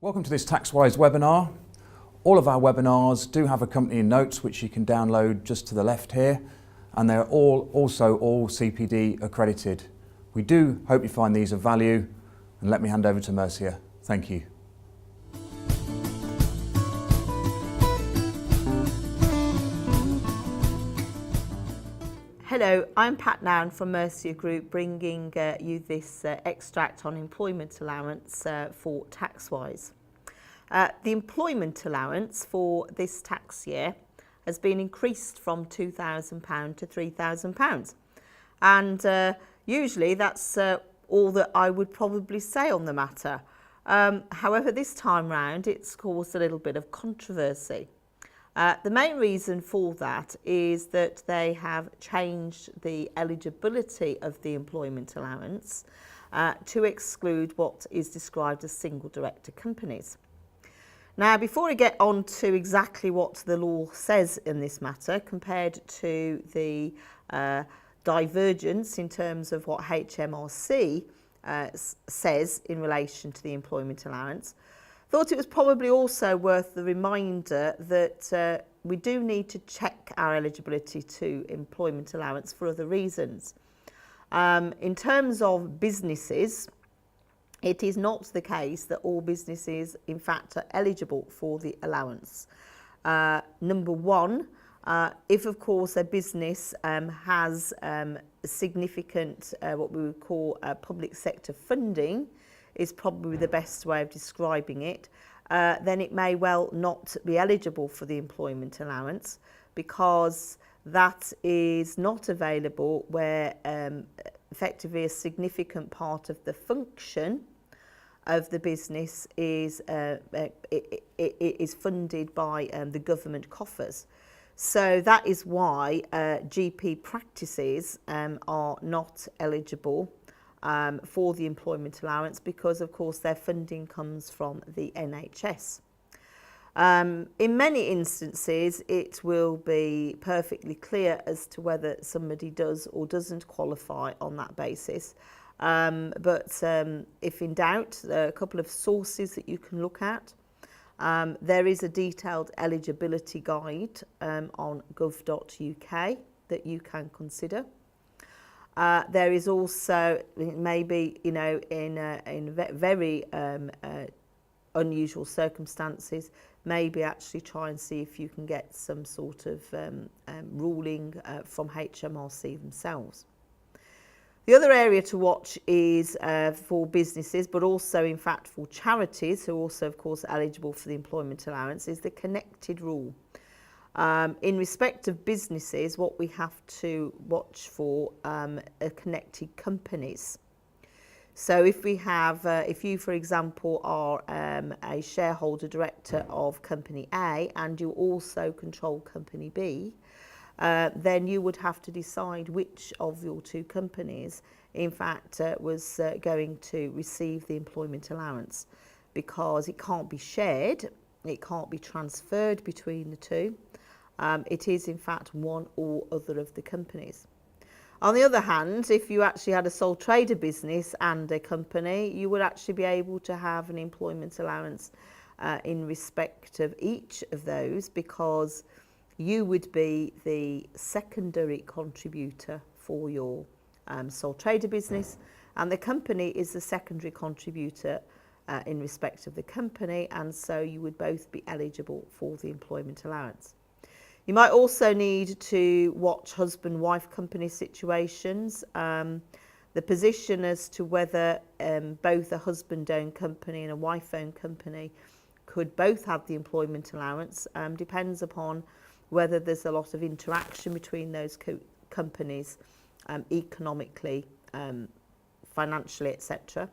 Welcome to this Taxwise webinar. All of our webinars do have accompanying notes which you can download just to the left here, and they're also all CPD accredited. We do hope you find these of value, and let me hand over to Mercia. Thank you. Hello, I'm Pat Noun from Mercia Group, bringing you this extract on employment allowance for Taxwise. The employment allowance for this tax year has been increased from £2,000 to £3,000, and usually that's all that I would probably say on the matter. However, this time round it's caused a little bit of controversy. The main reason for that is that they have changed the eligibility of the employment allowance to exclude what is described as single director companies. Now, before I get on to exactly what the law says in this matter compared to the divergence in terms of what HMRC says in relation to the employment allowance, thought it was probably also worth the reminder that we do need to check our eligibility to employment allowance for other reasons. In terms of businesses, it is not the case that all businesses in fact are eligible for the allowance. Number one, if of course a business has significant what we would call public sector funding, is probably the best way of describing it, then it may well not be eligible for the employment allowance because that is not available where effectively a significant part of the function of the business is funded by the government coffers. So that is why GP practices are not eligible for the employment allowance because of course their funding comes from the NHS. In many instances it will be perfectly clear as to whether somebody does or doesn't qualify on that basis, but if in doubt, there are a couple of sources that you can look at. There is a detailed eligibility guide on gov.uk that you can consider. There is also, maybe, in very unusual circumstances, maybe actually try and see if you can get some sort of ruling from HMRC themselves. The other area to watch is for businesses, but also in fact for charities, who are also of course eligible for the employment allowance, is the connected rule. In respect of businesses, what we have to watch for are connected companies. So if we have, if you, for example, are a shareholder director of company A and you also control company B, then you would have to decide which of your two companies, in fact, was going to receive the employment allowance, because it can't be shared, it can't be transferred between the two. It is in fact one or other of the companies. On the other hand, if you actually had a sole trader business and a company, you would actually be able to have an employment allowance in respect of each of those, because you would be the secondary contributor for your sole trader business, and the company is the secondary contributor in respect of the company, and so you would both be eligible for the employment allowance. You might also need to watch husband-wife company situations. The position as to whether both a husband-owned company and a wife-owned company could both have the employment allowance depends upon whether there's a lot of interaction between those companies economically, financially, etc.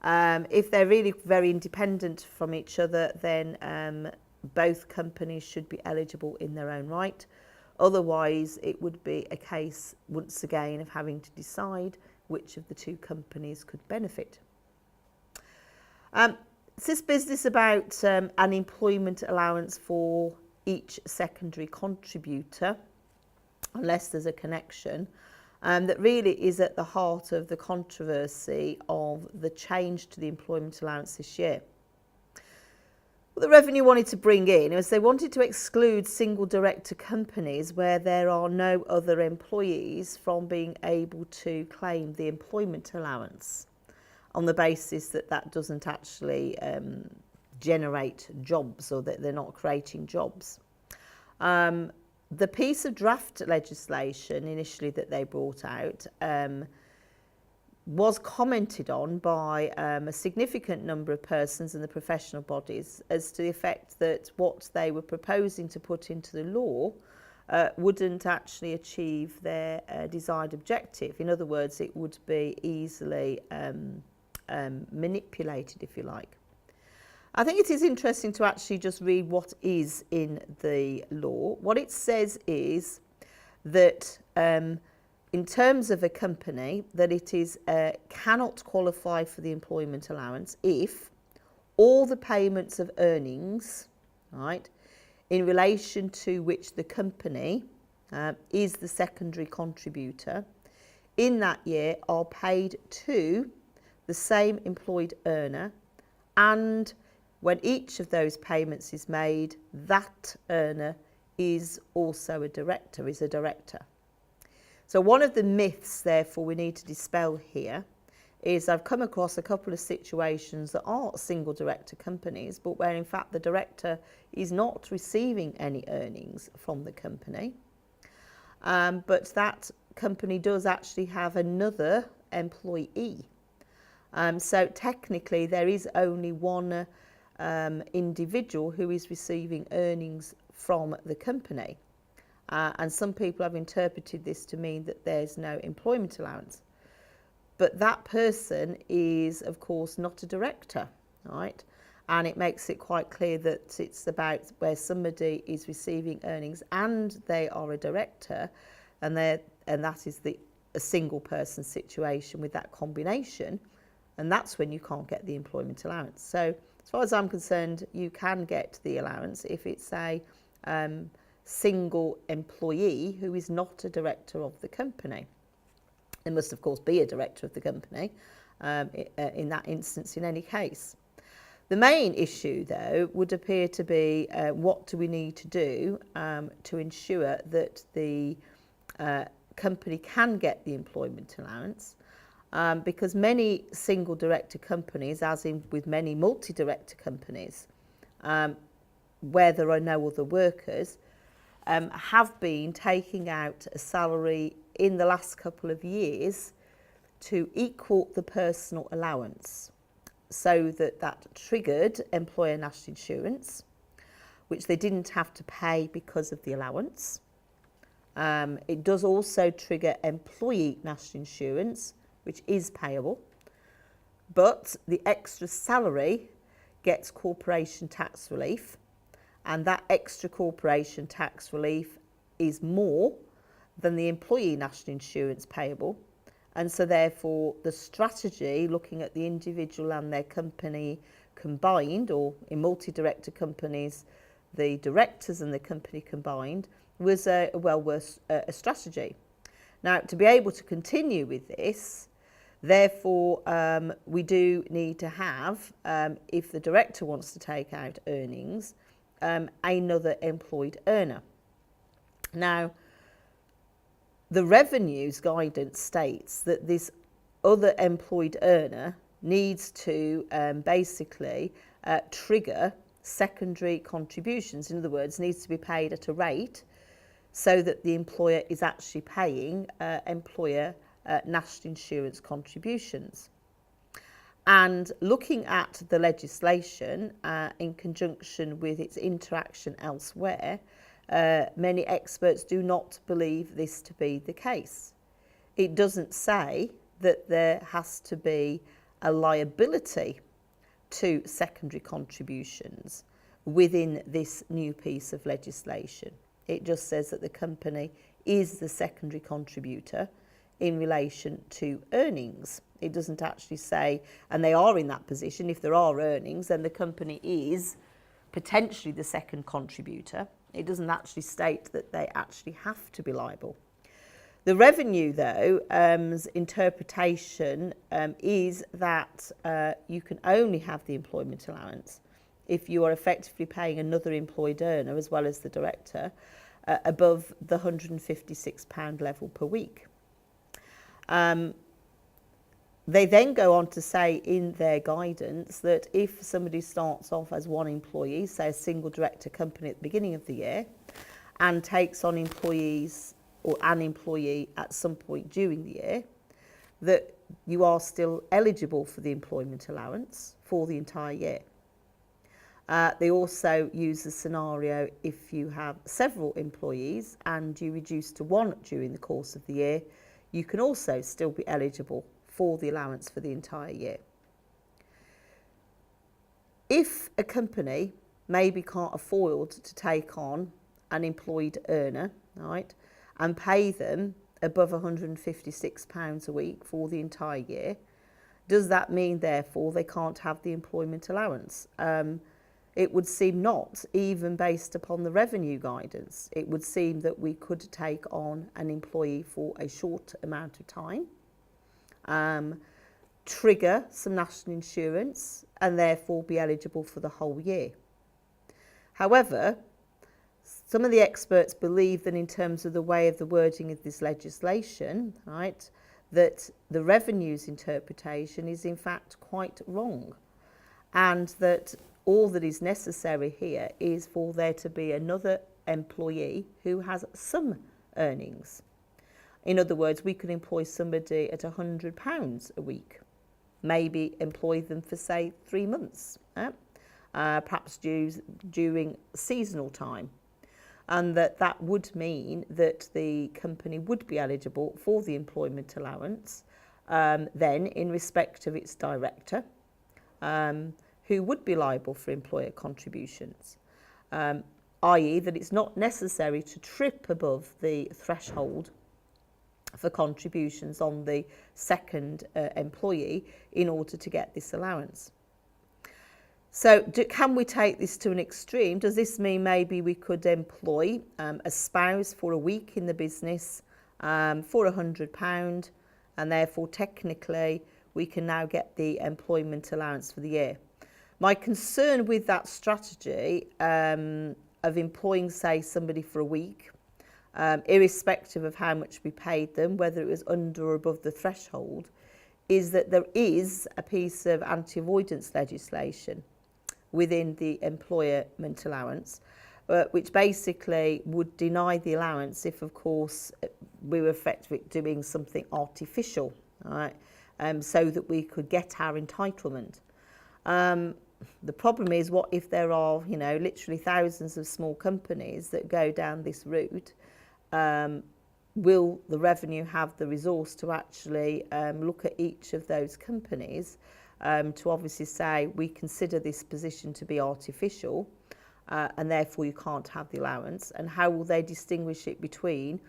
If they're really very independent from each other, then both companies should be eligible in their own right. Otherwise, it would be a case, once again, of having to decide which of the two companies could benefit. Is this business about an employment allowance for each secondary contributor, unless there's a connection, that really is at the heart of the controversy of the change to the employment allowance this year. What the revenue wanted to bring in was they wanted to exclude single director companies where there are no other employees from being able to claim the employment allowance on the basis that that doesn't actually generate jobs, or that they're not creating jobs. The piece of draft legislation initially that they brought out was commented on by a significant number of persons in the professional bodies as to the effect that what they were proposing to put into the law wouldn't actually achieve their desired objective. In other words, it would be easily manipulated, if you like. I think it is interesting to actually just read what is in the law. What it says is that in terms of a company, that it is cannot qualify for the employment allowance if all the payments of earnings, right, in relation to which the company is the secondary contributor in that year are paid to the same employed earner, and when each of those payments is made, that earner is also a director. So one of the myths, therefore, we need to dispel here is I've come across a couple of situations that are single director companies, but where in fact the director is not receiving any earnings from the company, but that company does actually have another employee. So technically there is only one individual who is receiving earnings from the company. And some people have interpreted this to mean that there's no employment allowance. But that person is, of course, not a director, right? And it makes it quite clear that it's about where somebody is receiving earnings and they are a director, and that is a single person situation with that combination, and that's when you can't get the employment allowance. So as far as I'm concerned, you can get the allowance if it's a single employee who is not a director of the company. There must, of course, be a director of the company in that instance in any case. The main issue, though, would appear to be what do we need to do to ensure that the company can get the employment allowance, because many single director companies, as in with many multi-director companies, where there are no other workers, have been taking out a salary in the last couple of years to equal the personal allowance, so that triggered employer national insurance, which they didn't have to pay because of the allowance. It does also trigger employee national insurance, which is payable, but the extra salary gets corporation tax relief, and that extra corporation tax relief is more than the employee national insurance payable. And so therefore the strategy, looking at the individual and their company combined, or in multi-director companies, the directors and the company combined, was a strategy. Now, to be able to continue with this, therefore, we do need to have, if the director wants to take out earnings, another employed earner. Now, the revenues guidance states that this other employed earner needs to basically trigger secondary contributions. In other words, needs to be paid at a rate so that the employer is actually paying employer national insurance contributions. And looking at the legislation in conjunction with its interaction elsewhere, many experts do not believe this to be the case. It doesn't say that there has to be a liability to secondary contributions within this new piece of legislation. It just says that the company is the secondary contributor in relation to earnings. It doesn't actually say, and they are in that position, if there are earnings, then the company is potentially the second contributor. It doesn't actually state that they actually have to be liable. The revenue, though, interpretation is that you can only have the employment allowance if you are effectively paying another employed earner as well as the director above the £156 level per week. They then go on to say in their guidance that if somebody starts off as one employee, say a single director company at the beginning of the year, and takes on employees or an employee at some point during the year, that you are still eligible for the employment allowance for the entire year. They also use the scenario if you have several employees and you reduce to one during the course of the year, you can also still be eligible for the allowance for the entire year. If a company maybe can't afford to take on an employed earner, right, and pay them above £156 a week for the entire year, does that mean therefore they can't have the employment allowance? It would seem not, even based upon the revenue guidance. It would seem that we could take on an employee for a short amount of time, trigger some national insurance and therefore be eligible for the whole year. However, some of the experts believe that in terms of the way of the wording of this legislation, right, that the revenue's interpretation is in fact quite wrong, and that all that is necessary here is for there to be another employee who has some earnings. In other words, we could employ somebody at £100 a week, maybe employ them for, say, 3 months, perhaps during seasonal time. And that would mean that the company would be eligible for the employment allowance then in respect of its director, who would be liable for employer contributions, i.e. that it's not necessary to trip above the threshold for contributions on the second employee in order to get this allowance. So can we take this to an extreme? Does this mean maybe we could employ a spouse for a week in the business for £100, and therefore technically we can now get the employment allowance for the year? My concern with that strategy of employing, say, somebody for a week, irrespective of how much we paid them, whether it was under or above the threshold, is that there is a piece of anti-avoidance legislation within the employment allowance, which basically would deny the allowance if, of course, we were effectively doing something artificial, right, so that we could get our entitlement. The problem is, what if there are, literally thousands of small companies that go down this route? Will the revenue have the resource to actually look at each of those companies to obviously say, we consider this position to be artificial and therefore you can't have the allowance? And how will they distinguish it between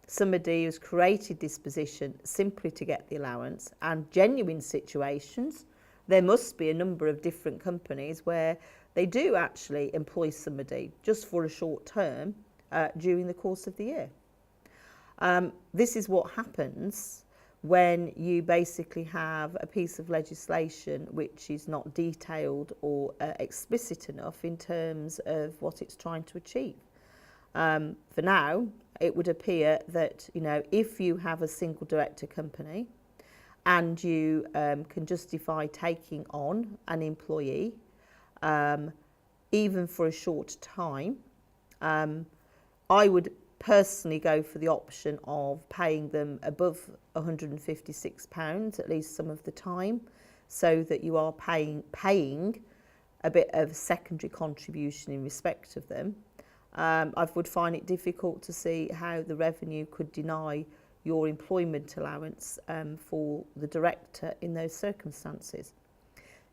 somebody who's created this position simply to get the allowance and genuine situations? There must be a number of different companies where they do actually employ somebody just for a short term during the course of the year. This is what happens when you basically have a piece of legislation which is not detailed or explicit enough in terms of what it's trying to achieve. For now, it would appear that, if you have a single director company and you can justify taking on an employee, even for a short time, I would personally go for the option of paying them above £156 at least some of the time, so that you are paying a bit of secondary contribution in respect of them. I would find it difficult to see how the revenue could deny your employment allowance for the director in those circumstances.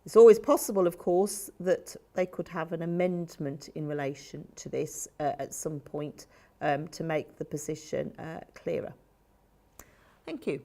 It's always possible, of course, that they could have an amendment in relation to this at some point to make the position clearer. Thank you.